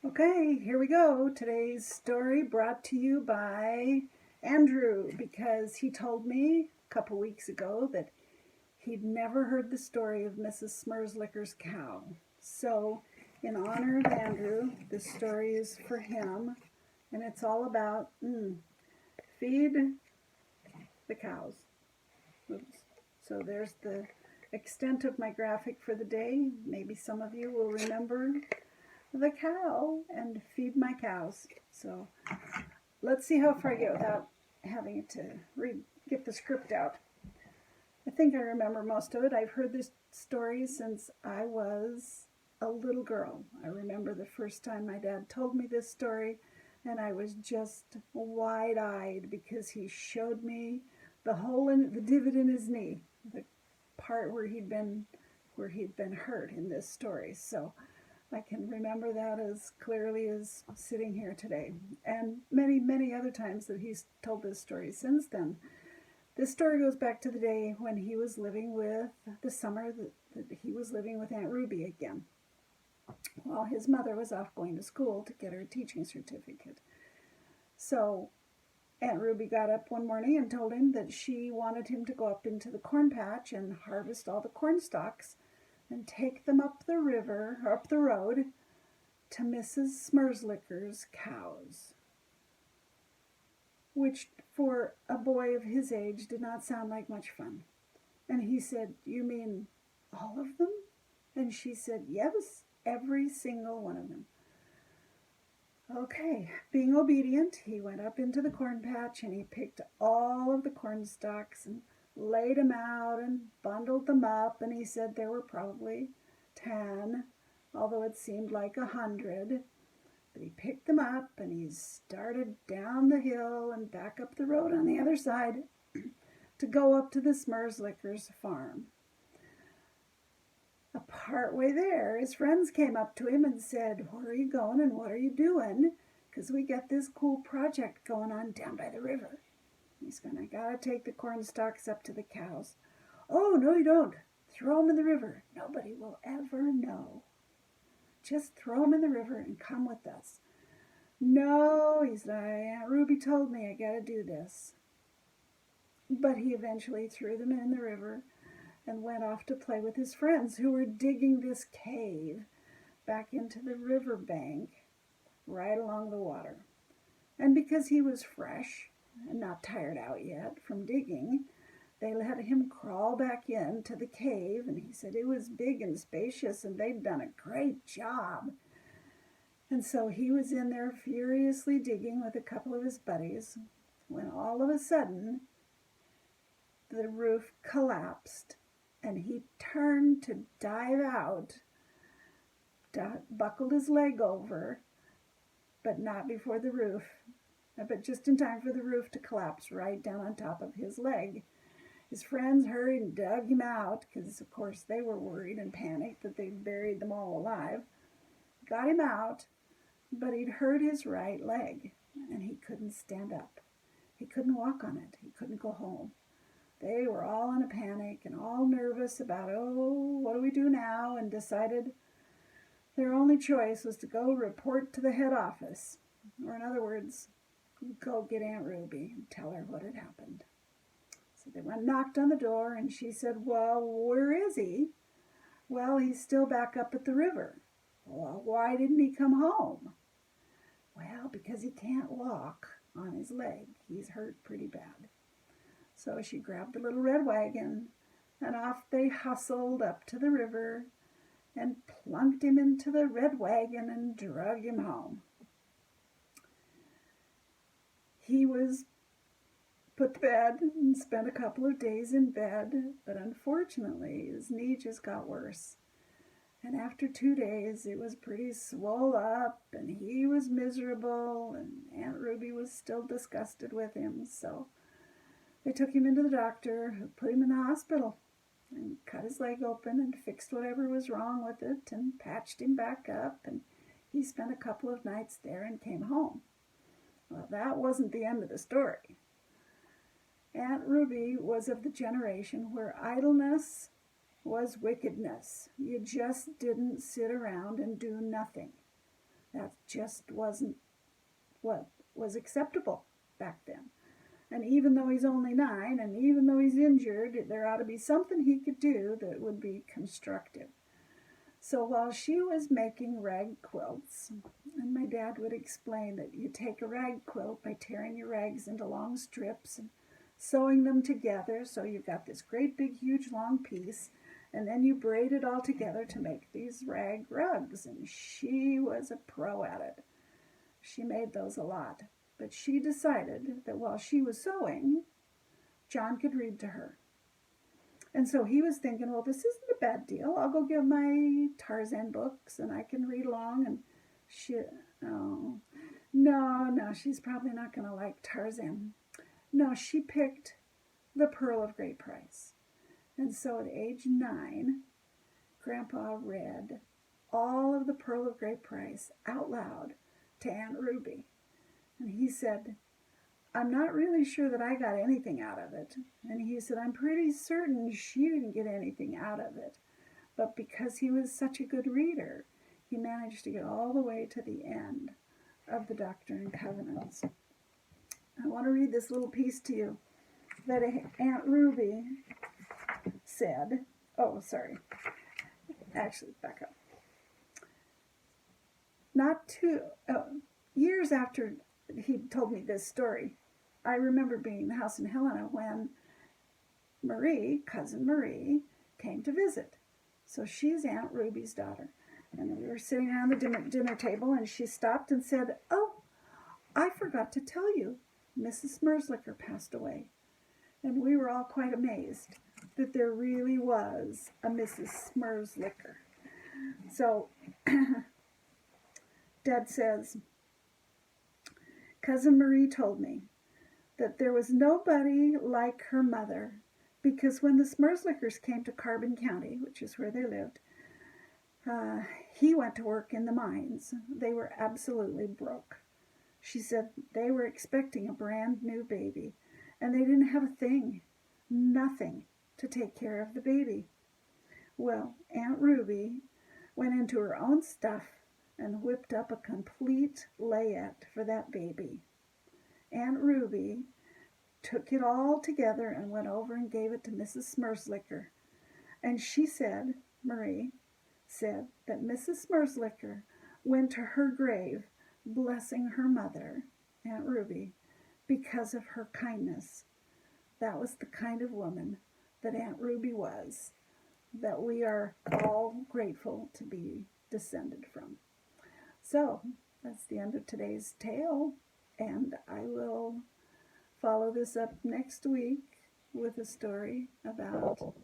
Okay, here we go. Today's story brought to you by Andrew because he told me a couple weeks ago that he'd never heard the story of Mrs. Schmerslicker's cow. So, in honor of Andrew, this story is for him, and it's all about feed the cows. Oops. So there's the extent of my graphic for the day. Maybe some of you will remember the cow and feed my cows. So let's see how far I get without having to get the script out. I think I remember most of it. I've heard this story since I was a little girl. I remember the first time my dad told me this story, and I was just wide-eyed because he showed me the hole in the divot in his knee, the part where he'd been hurt in this story. So I can remember that as clearly as sitting here today, and many, many other times that he's told this story since then. This story goes back to the day when he was living with, the summer that he was living with Aunt Ruby again, while his mother was off going to school to get her teaching certificate. So Aunt Ruby got up one morning and told him that she wanted him to go up into the corn patch and harvest all the corn stalks and take them up the road to Mrs. Schmerslicker's cows, which for a boy of his age did not sound like much fun. And he said, "You mean all of them?" And she said, "Yes, every single one of them." Okay, being obedient, he went up into the corn patch and he picked all of the corn stalks and laid them out and bundled them up, and he said there were probably 10, although it seemed like 100. But he picked them up and he started down the hill and back up the road on the other side to go up to the Schmerslickers' farm. A part way there, his friends came up to him and said, "Where are you going and what are you doing? Because we got this cool project going on down by the river." He's going, "I gotta take the corn stalks up to the cows." "Oh, no, you don't. Throw them in the river. Nobody will ever know. Just throw them in the river and come with us." "No," he's like, "Aunt Ruby told me I gotta do this." But he eventually threw them in the river and went off to play with his friends who were digging this cave back into the river bank right along the water. And because he was fresh and not tired out yet from digging, they let him crawl back into the cave, and he said it was big and spacious and they'd done a great job. And so he was in there furiously digging with a couple of his buddies when all of a sudden the roof collapsed and he turned to dive out, buckled his leg over, but not before the roof, but just in time for the roof to collapse right down on top of his leg. His friends hurried and dug him out because, of course, they were worried and panicked that they'd buried them all alive. Got him out, but he'd hurt his right leg and he couldn't stand up. He couldn't walk on it. He couldn't go home. They were all in a panic and all nervous about, oh, what do we do now? And decided their only choice was to go report to the head office. Or in other words, go get Aunt Ruby and tell her what had happened. So they went and knocked on the door and she said, "Well, where is he?" "Well, he's still back up at the river." "Well, why didn't he come home?" "Well, because he can't walk on his leg. He's hurt pretty bad." So she grabbed the little red wagon and off they hustled up to the river and plunked him into the red wagon and drug him home. He was put to bed and spent a couple of days in bed, but unfortunately his knee just got worse. And after 2 days it was pretty swole up and he was miserable and Aunt Ruby was still disgusted with him. So they took him into the doctor, who put him in the hospital and cut his leg open and fixed whatever was wrong with it and patched him back up, and he spent a couple of nights there and came home. Well, that wasn't the end of the story. Aunt Ruby was of the generation where idleness was wickedness. You just didn't sit around and do nothing. That just wasn't what was acceptable back then. And even though he's only 9, and even though he's injured, there ought to be something he could do that would be constructive. So while she was making rag quilts, and my dad would explain that you take a rag quilt by tearing your rags into long strips and sewing them together so you've got this great big huge long piece, and then you braid it all together to make these rag rugs. And she was a pro at it. She made those a lot. But she decided that while she was sewing, John could read to her. And so he was thinking, well, this isn't a bad deal. I'll go get my Tarzan books and I can read along. And oh, no, she's probably not going to like Tarzan. No, she picked The Pearl of Great Price. And so at age 9, Grandpa read all of The Pearl of Great Price out loud to Aunt Ruby. And he said, I'm not really sure that I got anything out of it. And he said, I'm pretty certain she didn't get anything out of it. But because he was such a good reader, he managed to get all the way to the end of the Doctrine and Covenants. I want to read this little piece to you that Aunt Ruby said. Oh, sorry. Actually, back up. Years after he told me this story, I remember being in the house in Helena when cousin Marie, came to visit. So she's Aunt Ruby's daughter. And we were sitting around the dinner table, and she stopped and said, oh, I forgot to tell you, Mrs. Schmerslicker passed away. And we were all quite amazed that there really was a Mrs. Schmerslicker. So Dad says, Cousin Marie told me that there was nobody like her mother, because when the Schmerslickers came to Carbon County, which is where they lived, he went to work in the mines. They were absolutely broke. She said they were expecting a brand new baby, and they didn't have a thing, nothing, to take care of the baby. Well, Aunt Ruby went into her own stuff and whipped up a complete layette for that baby. Aunt Ruby took it all together and went over and gave it to Mrs. Schmerslicker. And she said, Marie said, that Mrs. Schmerslicker went to her grave blessing her mother, Aunt Ruby, because of her kindness. That was the kind of woman that Aunt Ruby was, that we are all grateful to be descended from. So that's the end of today's tale, and I will follow this up next week with a story about